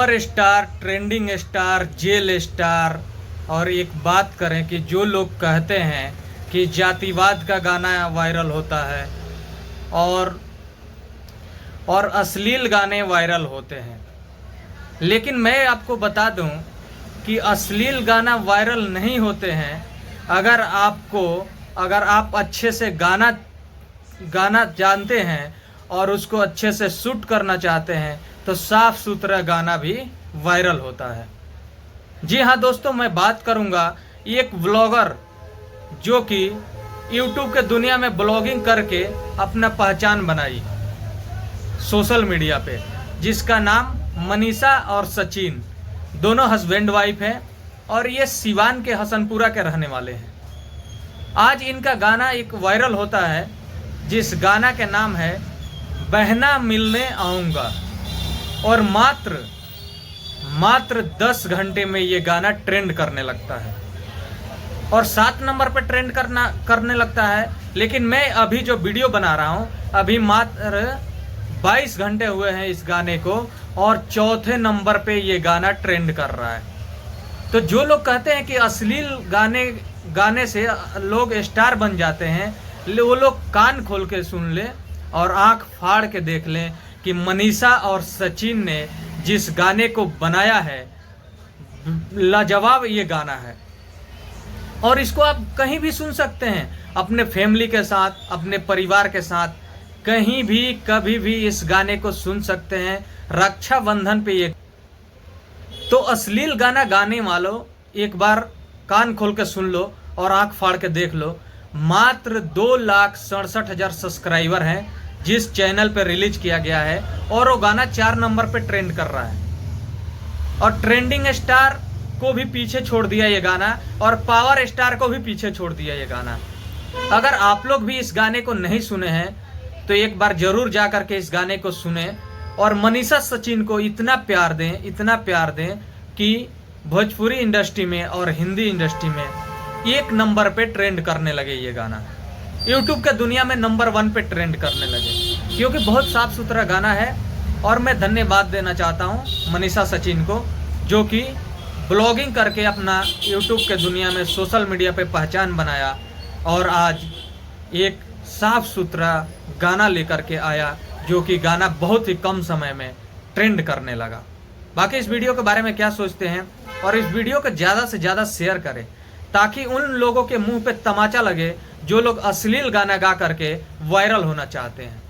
Power star, trending star, jail star. और एक बात करें कि जो लोग कहते हैं कि जातिवाद का गाना वायरल होता है और अश्लील गाने वायरल होते हैं, लेकिन मैं आपको बता दूं कि अश्लील गाना वायरल नहीं होते हैं। अगर आप अच्छे से गाना जानते हैं और उसको अच्छे से शूट करना चाहते हैं तो साफ सुथरा गाना भी वायरल होता है। जी हाँ दोस्तों, मैं बात करूंगा एक ब्लॉगर जो कि यूट्यूब के दुनिया में ब्लॉगिंग करके अपना पहचान बनाई सोशल मीडिया पे, जिसका नाम मनीषा और सचिन, दोनों हस्बैंड वाइफ हैं और ये सिवान के हसनपुरा के रहने वाले हैं। आज इनका गाना एक वायरल होता है जिस गाना के नाम है बहना मिलने आऊँगा, और मात्र 10 घंटे में ये गाना ट्रेंड करने लगता है और 7 नंबर पर ट्रेंड करने लगता है। लेकिन मैं अभी जो वीडियो बना रहा हूँ, अभी मात्र 22 घंटे हुए हैं इस गाने को और 4थे नंबर पे ये गाना ट्रेंड कर रहा है। तो जो लोग कहते हैं कि अश्लील गाने से लोग स्टार बन जाते हैं, वो लोग कान खोल के सुन लें और आंख फाड़ के देख लें कि मनीषा और सचिन ने जिस गाने को बनाया है, लाजवाब ये गाना है। और इसको आप कहीं भी सुन सकते हैं, अपने फैमिली के साथ, अपने परिवार के साथ, कहीं भी कभी भी इस गाने को सुन सकते हैं। रक्षाबंधन पे ये तो अश्लील गाना गाने वालों, एक बार कान खोल के सुन लो और आंख फाड़ के देख लो। मात्र 2,67,000 सब्सक्राइबर हैं जिस चैनल पे रिलीज किया गया है और वो गाना 4 नंबर पे ट्रेंड कर रहा है। और ट्रेंडिंग स्टार को भी पीछे छोड़ दिया ये गाना और पावर स्टार को भी पीछे छोड़ दिया ये गाना। अगर आप लोग भी इस गाने को नहीं सुने हैं तो एक बार जरूर जा करके इस गाने को सुने और मनीषा सचिन को इतना प्यार दें कि भोजपुरी इंडस्ट्री में और हिंदी इंडस्ट्री में 1 नंबर पे ट्रेंड करने लगे ये गाना, यूट्यूब के दुनिया में नंबर 1 पे ट्रेंड करने लगे, क्योंकि बहुत साफ सुथरा गाना है। और मैं धन्यवाद देना चाहता हूँ मनीषा सचिन को, जो कि ब्लॉगिंग करके अपना यूट्यूब के दुनिया में, सोशल मीडिया पे पहचान बनाया और आज एक साफ सुथरा गाना लेकर के आया, जो कि गाना बहुत ही कम समय में ट्रेंड करने लगा। बाकी इस वीडियो के बारे में क्या सोचते हैं, और इस वीडियो को ज़्यादा से ज़्यादा शेयर करें ताकि उन लोगों के मुंह पे तमाचा लगे जो लोग अश्लील गाना गा करके वायरल होना चाहते हैं।